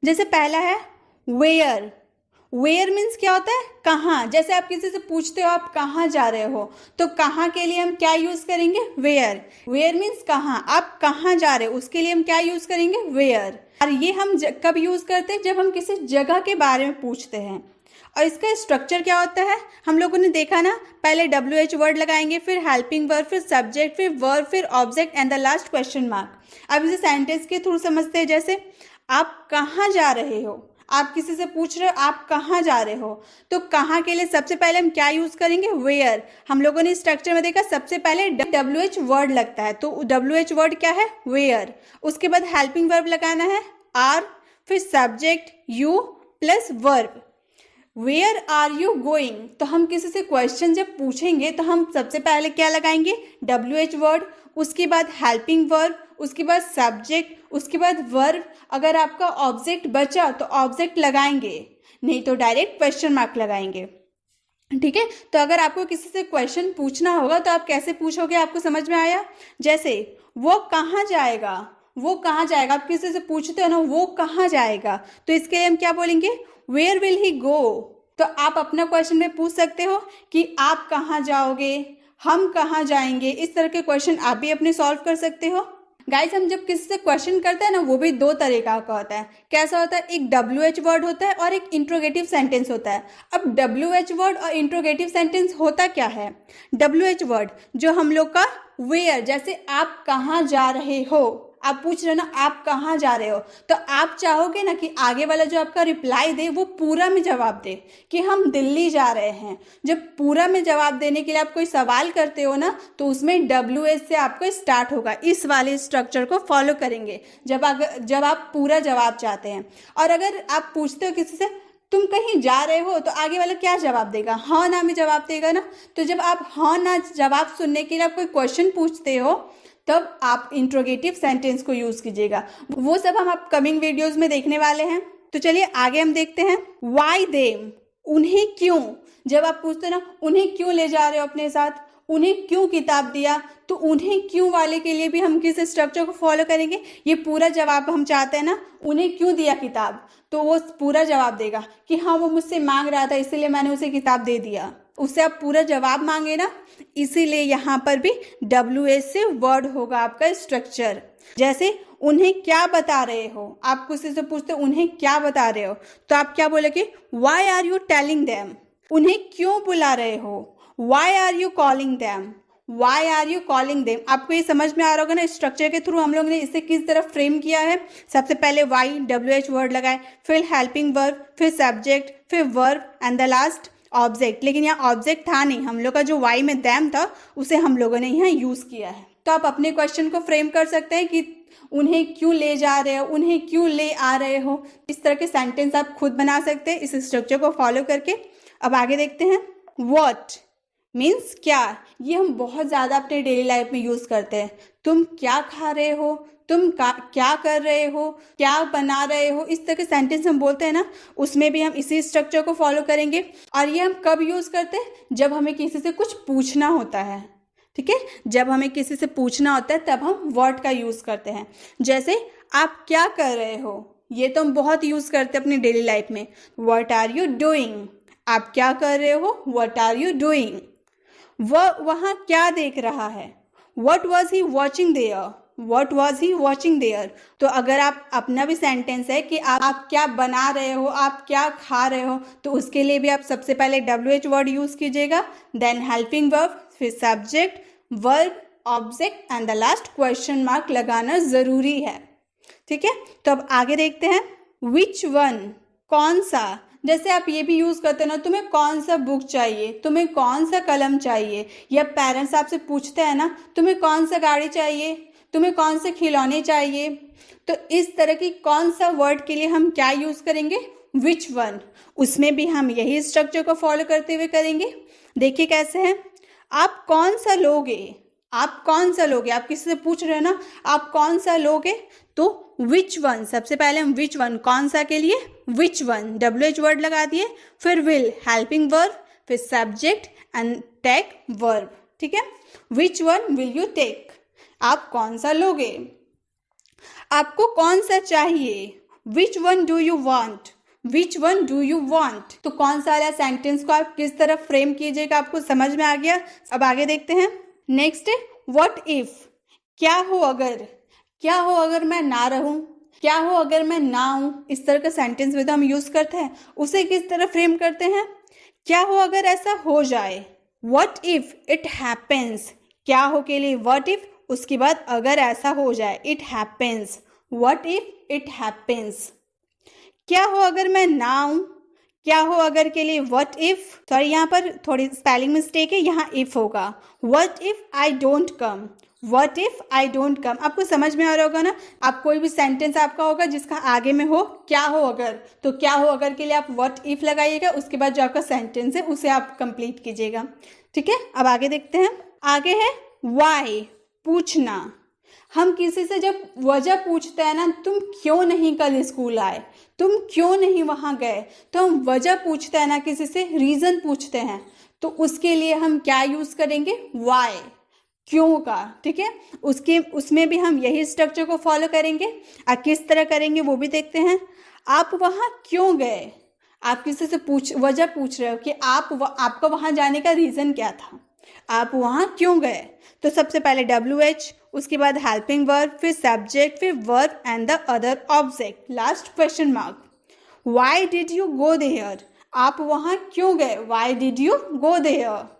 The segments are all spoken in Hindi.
जैसे पहला है वेयर। वेयर मीन्स क्या होता है, कहाँ। जैसे आप किसी से पूछते हो आप कहाँ जा रहे हो, तो कहाँ के लिए हम क्या यूज करेंगे, वेयर। वेयर मीन्स कहाँ, आप कहाँ जा रहे हो उसके लिए हम क्या यूज करेंगे, वेयर। और ये हम कब यूज करते हैं, जब हम किसी जगह के बारे में पूछते हैं। और इसका स्ट्रक्चर क्या होता है, हम लोगों ने देखा ना, पहले WH वर्ड लगाएंगे, फिर हेल्पिंग वर्ब, फिर सब्जेक्ट, फिर वर्ब, फिर object and the last question mark. अब इसे सेंटेंस के थ्रू समझते हैं। जैसे आप कहाँ जा रहे हो, आप किसी से पूछ रहे हो आप कहाँ जा रहे हो, तो कहाँ के लिए सबसे पहले हम क्या यूज करेंगे, वेयर। हम लोगों ने स्ट्रक्चर में देखा सबसे पहले WH वर्ड लगता है, तो WH वर्ड क्या है, वेयर। उसके बाद हेल्पिंग वर्ब लगाना है आर, फिर subject you plus verb. Where are you going, तो हम किसी से क्वेश्चन जब पूछेंगे तो हम सबसे पहले क्या लगाएंगे, WH वर्ड, उसके बाद हेल्पिंग वर्ब, उसके बाद सब्जेक्ट, उसके बाद वर्ब। अगर आपका ऑब्जेक्ट बचा तो ऑब्जेक्ट लगाएंगे, नहीं तो डायरेक्ट क्वेश्चन मार्क लगाएंगे। ठीक है, तो अगर आपको किसी से क्वेश्चन पूछना होगा तो आप कैसे पूछोगे, आपको समझ में आया। जैसे वो कहाँ जाएगा, वो कहाँ जाएगा, आप किसी से पूछते हो ना वो कहाँ जाएगा, तो इसके लिए हम क्या बोलेंगे, वेयर विल ही गो। तो आप अपना क्वेश्चन में पूछ सकते हो कि आप कहाँ जाओगे, हम कहाँ जाएंगे। इस तरह के क्वेश्चन आप भी अपने सॉल्व कर सकते हो। गाइस, हम जब किसी से क्वेश्चन करते हैं ना, वो भी दो तरीका का होता है। कैसा होता है, एक WH वर्ड होता है और एक इंट्रोगेटिव सेंटेंस होता है। अब WH वर्ड और इंट्रोगेटिव सेंटेंस होता क्या है, WH वर्ड जो हम लोग का वेयर, जैसे आप कहाँ जा रहे हो, आप पूछ रहे हो ना आप कहाँ जा रहे हो, तो आप चाहोगे ना कि आगे वाला जो आपका रिप्लाई दे वो पूरा में जवाब दे कि हम दिल्ली जा रहे हैं। जब पूरा में जवाब देने के लिए आप कोई सवाल करते हो ना, तो उसमें WH से आपका स्टार्ट होगा। इस वाले स्ट्रक्चर को फॉलो करेंगे जब आप पूरा जवाब चाहते हैं। और अगर आप पूछते हो किसी से तुम कहीं जा रहे हो, तो आगे वाला क्या जवाब देगा, हाँ ना में जवाब देगा ना। तो जब आप हाँ ना जवाब सुनने के लिए आप कोई क्वेश्चन पूछते हो, तब आप इंट्रोगेटिव सेंटेंस को यूज कीजिएगा। वो सब हम अपकमिंग वीडियोस में देखने वाले हैं। तो चलिए आगे हम देखते हैं। वाई देम, उन्हें क्यों। जब आप पूछते हैं ना उन्हें क्यों ले जा रहे हो अपने साथ, उन्हें क्यों किताब दिया, तो उन्हें क्यों वाले के लिए भी हम किस स्ट्रक्चर को फॉलो करेंगे, ये पूरा जवाब हम चाहते हैं ना, उन्हें क्यों दिया किताब, तो वो पूरा जवाब देगा कि हाँ वो मुझसे मांग रहा था इसलिए मैंने उसे किताब दे दिया। उससे आप पूरा जवाब मांगे ना, इसीलिए यहाँ पर भी WH से वर्ड होगा आपका स्ट्रक्चर। जैसे उन्हें क्या बता रहे हो, आप किसी से पूछते हो उन्हें क्या बता रहे हो, तो आप क्या बोलोगे, why are you telling them. उन्हें क्यों बुला रहे हो, why are you calling them, why are you calling them. आपको ये समझ में आ रहा होगा ना, स्ट्रक्चर के थ्रू हम लोग ने इसे किस तरह फ्रेम किया है। सबसे पहले वाई, WH वर्ड लगाए, फिर हेल्पिंग वर्ब, फिर सब्जेक्ट, फिर verb and the last object. लेकिन यहाँ ऑब्जेक्ट था नहीं, हम लोग का जो वाई में दैम था उसे हम लोगों ने यहाँ यूज किया है। तो आप अपने क्वेश्चन को फ्रेम कर सकते हैं कि उन्हें क्यों ले जा रहे हो, उन्हें क्यों ले आ रहे हो। इस तरह के सेंटेंस आप खुद बना सकते हैं इस स्ट्रक्चर को फॉलो करके। अब आगे देखते हैं। व्हाट मीन्स क्या, ये हम बहुत ज़्यादा अपने डेली लाइफ में यूज़ करते हैं। तुम क्या खा रहे हो, तुम क्या कर रहे हो, क्या बना रहे हो, इस तरह के सेंटेंस हम बोलते हैं ना, उसमें भी हम इसी स्ट्रक्चर को फॉलो करेंगे। और ये हम कब यूज़ करते हैं, जब हमें किसी से कुछ पूछना होता है। ठीक है, जब हमें किसी से पूछना होता है तब हम व्हाट का यूज़ करते हैं। जैसे आप क्या कर रहे हो, ये तो हम बहुत यूज़ करते हैं अपनी डेली लाइफ में। व्हाट आर यू डूइंग, आप क्या कर रहे हो, व्हाट आर यू डूइंग। वह वहाँ क्या देख रहा है, what was he watching there, what was he watching there. तो अगर आप अपना भी सेंटेंस है कि आप क्या बना रहे हो, आप क्या खा रहे हो, तो उसके लिए भी आप सबसे पहले WH वर्ड यूज कीजिएगा, देन हेल्पिंग वर्ब, फिर subject, verb, object and the last question mark लगाना जरूरी है। ठीक है, तो अब आगे देखते हैं। विच वन, कौन सा। जैसे आप ये भी यूज करते हैं ना, तुम्हें कौन सा बुक चाहिए, तुम्हें कौन सा कलम चाहिए, या पेरेंट्स आपसे पूछते हैं ना तुम्हें कौन सा गाड़ी चाहिए, तुम्हें कौन से खिलौने चाहिए, तो इस तरह की कौन सा वर्ड के लिए हम क्या यूज करेंगे, विच वन। उसमें भी हम यही स्ट्रक्चर को फॉलो करते हुए करेंगे। देखिए कैसे है। आप कौन सा लोगे, आप कौन सा लोगे, आप किसी से पूछ रहे हो ना आप कौन सा लोगे, तो विच वन। सबसे पहले हम विच वन, कौन सा के लिए विच वन, WH वर्ड लगा दिए, फिर विल हेल्पिंग वर्ब, फिर सब्जेक्ट एंड टेक वर्ब। ठीक है, which one will you take, आप कौन सा लोगे। आपको कौन सा चाहिए, which one do you want, which one do you want. तो कौन सा वाला सेंटेंस को आप किस तरह फ्रेम कीजिएगा, आपको समझ में आ गया। अब आगे देखते हैं। नेक्स्ट है व्हाट इफ, क्या हो अगर, क्या हो अगर मैं ना रहूं, क्या हो अगर मैं ना हूं। इस तरह का सेंटेंस में तो हम यूज करते हैं, उसे किस तरह फ्रेम करते हैं, क्या हो अगर ऐसा हो जाए। व्हाट इफ इट हैपेंस, क्या हो के लिए व्हाट इफ, उसके बाद अगर ऐसा हो जाए it happens, what if it happens. क्या हो अगर मैं ना आऊं, क्या हो अगर के लिए व्हाट इफ, सॉरी यहाँ पर थोड़ी स्पेलिंग मिस्टेक है, यहाँ इफ होगा। What if I don't come, what if I don't come. आपको समझ में आ रहा होगा ना। आप कोई भी सेंटेंस आपका होगा जिसका आगे में हो क्या हो अगर, तो क्या हो अगर के लिए आप व्हाट इफ लगाइएगा, उसके बाद जो आपका सेंटेंस है उसे आप कंप्लीट कीजिएगा। ठीक है, अब आगे देखते हैं। आगे है व्हाई, पूछना। हम किसी से जब वजह पूछते हैं ना, तुम क्यों नहीं कल स्कूल आए, तुम क्यों नहीं वहाँ गए, तो हम वजह पूछते हैं ना किसी से, रीज़न पूछते हैं, तो उसके लिए हम क्या यूज़ करेंगे, वाई, क्यों का। ठीक है, उसमें भी हम यही स्ट्रक्चर को फॉलो करेंगे। और किस तरह करेंगे वो भी देखते हैं। आप वहाँ क्यों गए, आप किसी से वजह पूछ रहे हो कि आपका वहाँ जाने का रीज़न क्या था, आप वहाँ क्यों गए। तो सबसे पहले WH, उसके बाद हेल्पिंग वर्ब, फिर सब्जेक्ट, फिर verb and the other object, last question mark. Why did you go there, आप वहाँ क्यों गए, why did you go there.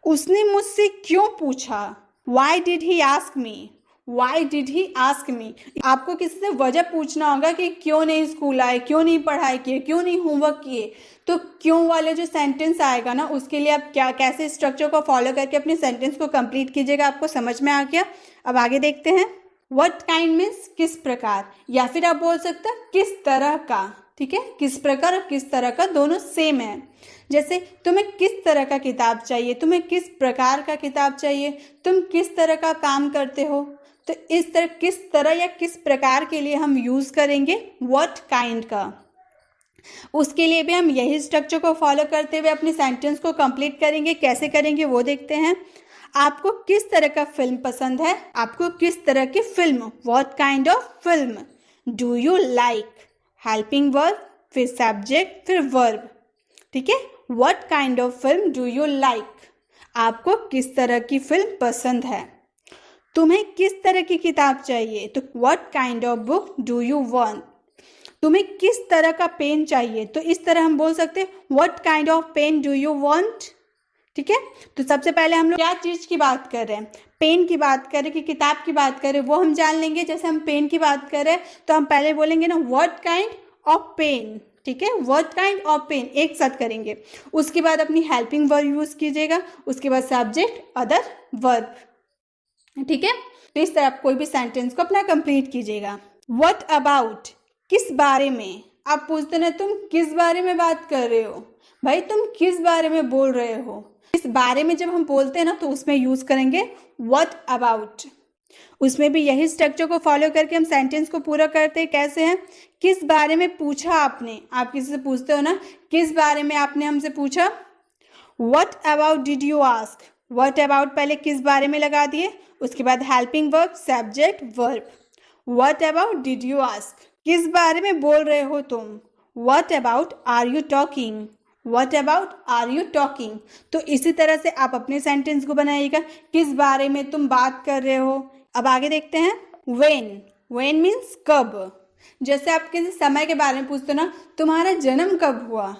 उसने मुझसे क्यों पूछा, why did he ask me, why did he ask me. आपको किसी से वजह पूछना होगा कि क्यों नहीं स्कूल आए, क्यों नहीं पढ़ाई किए, क्यों नहीं होमवर्क किए, तो क्यों वाले जो सेंटेंस आएगा ना, उसके लिए आप कैसे स्ट्रक्चर को फॉलो करके अपने सेंटेंस को कंप्लीट कीजिएगा, आपको समझ में आ गया। अब आगे देखते हैं। व्हाट काइंड मीन्स किस प्रकार, या फिर आप बोल सकते हैं किस तरह का। ठीक है, किस प्रकार और किस तरह का दोनों सेम है। जैसे तुम्हें किस तरह का किताब चाहिए, तुम्हें किस प्रकार का किताब चाहिए, तुम किस तरह का काम करते हो, तो इस तरह किस तरह या किस प्रकार के लिए हम यूज़ करेंगे व्हाट काइंड का। उसके लिए भी हम यही स्ट्रक्चर को फॉलो करते हुए अपने सेंटेंस को कंप्लीट करेंगे। कैसे करेंगे वो देखते हैं। आपको किस तरह का फिल्म पसंद है, आपको किस तरह की film, what kind of film. Do you like, helping verb, फिर सब्जेक्ट, फिर वर्ब। ठीक है, what kind of film do you like, आपको किस तरह की फिल्म पसंद है। तुम्हें किस तरह की किताब चाहिए, तो what kind of book do you want. तुम्हें किस तरह का पेन चाहिए, तो इस तरह हम बोल सकते हैं what kind of pen do you want. ठीक है, तो सबसे पहले हम लोग क्या चीज़ की बात कर रहे हैं, पेन की बात करें कि किताब की बात करें, वो हम जान लेंगे। जैसे हम पेन की बात करें तो हम पहले बोलेंगे ना व्हाट काइंड ऑफ पेन। ठीक है, व्हाट काइंड ऑफ पेन एक साथ करेंगे। उसके बाद अपनी हेल्पिंग वर्ब यूज़ कीजिएगा, उसके बाद सब्जेक्ट, अदर, वर्ब। ठीक है, तो इस तरह आप कोई भी सेंटेंस को अपना कंप्लीट कीजिएगा। व्हाट अबाउट, किस बारे में। आप पूछते ना तुम किस बारे में बात कर रहे हो, भाई तुम किस बारे में बोल रहे हो। इस बारे में जब हम बोलते हैं ना तो उसमें यूज करेंगे व्हाट अबाउट। उसमें भी यही स्ट्रक्चर को फॉलो करके हम सेंटेंस को पूरा करते हैं। कैसे हैं, किस बारे में पूछा आपने, आप किसी से पूछते हो ना किस बारे में आपने हमसे पूछा। What about did you ask, what about पहले किस बारे में लगा दिए, उसके बाद helping verb, subject, verb. What about did you ask, किस बारे में बोल रहे हो तुम। What about are you talking, what about are you talking. तो इसी तरह से आप अपने सेंटेंस को बनाइएगा, किस बारे में तुम बात कर रहे हो। अब आगे देखते हैं। व्हेन, व्हेन मीन्स कब। जैसे आप किसी समय के बारे में पूछते हो ना, तुम्हारा जन्म कब हुआ,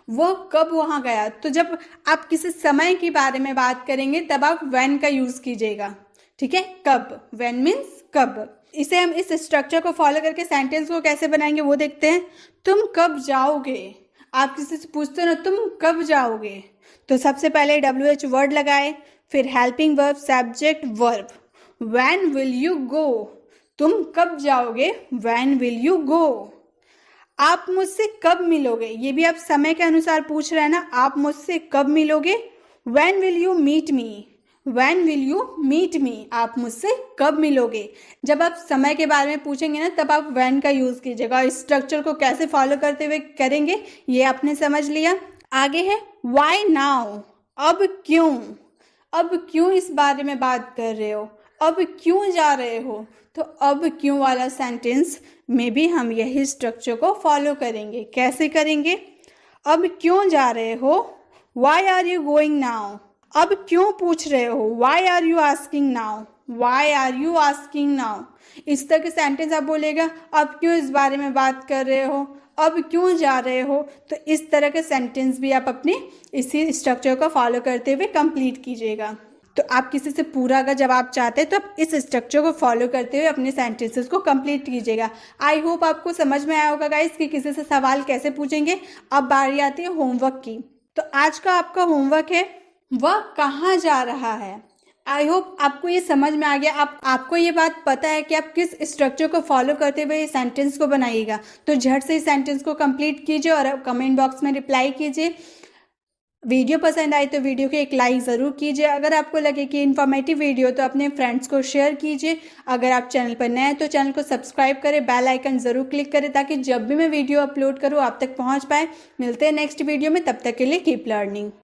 वो कब वहाँ गया। तो जब आप किसी समय के बारे में बात करेंगे तब आप व्हेन का यूज़ कीजिएगा। ठीक है, कब, व्हेन मीन्स कब। इसे हम इस स्ट्रक्चर को फॉलो करके सेंटेंस को कैसे बनाएंगे वो देखते हैं। तुम कब जाओगे, आप किसी से पूछते हो ना तुम कब जाओगे, तो सबसे पहले WH वर्ड लगाए, फिर helping verb, subject, verb. When will you go, तुम कब जाओगे, व्हेन विल यू गो। आप मुझसे कब मिलोगे, ये भी आप समय के अनुसार पूछ रहे हैं ना, आप मुझसे कब मिलोगे। When will you meet me, when will you meet me, आप मुझसे कब मिलोगे। जब आप समय के बारे में पूछेंगे ना तब आप व्हेन का यूज़ कीजिएगा। इस स्ट्रक्चर को कैसे फॉलो करते हुए करेंगे ये आपने समझ लिया। आगे है व्हाई नाउ, अब क्यों। अब क्यों इस बारे में बात कर रहे हो, अब क्यों जा रहे हो, तो अब क्यों वाला सेंटेंस में भी हम यही स्ट्रक्चर को फॉलो करेंगे। कैसे करेंगे? अब क्यों जा रहे हो, why are you going now. अब क्यों पूछ रहे हो, why are you asking now, why are you asking now. इस तरह के सेंटेंस आप बोलेगा, अब क्यों इस बारे में बात कर रहे हो, अब क्यों जा रहे हो। तो इस तरह के सेंटेंस भी आप अपने इसी स्ट्रक्चर को फॉलो करते हुए कंप्लीट कीजिएगा। तो आप किसी से पूरा अगर जवाब चाहते हैं तो आप इस स्ट्रक्चर को फॉलो करते हुए अपने सेंटेंसेस को कंप्लीट कीजिएगा। आई होप आपको समझ में आया होगा गाइस कि किसी से सवाल कैसे पूछेंगे। अब बारी आती है होमवर्क की। तो आज का आपका होमवर्क है, वह कहाँ जा रहा है। आई होप आपको ये समझ में आ गया। आपको ये बात पता है कि आप किस स्ट्रक्चर को फॉलो करते हुए ये सेंटेंस को बनाइएगा। तो झट से इस सेंटेंस को कंप्लीट कीजिए और कमेंट बॉक्स में रिप्लाई कीजिए। वीडियो पसंद आई तो वीडियो को एक लाइक ज़रूर कीजिए। अगर आपको लगे कि इन्फॉर्मेटिव वीडियो तो अपने फ्रेंड्स को शेयर कीजिए। अगर आप चैनल पर नए हैं तो चैनल को सब्सक्राइब करें, बेल आइकन ज़रूर क्लिक करें ताकि जब भी मैं वीडियो अपलोड करूँ आप तक पहुँच पाए। मिलते हैं नेक्स्ट वीडियो में, तब तक के लिए कीप लर्निंग।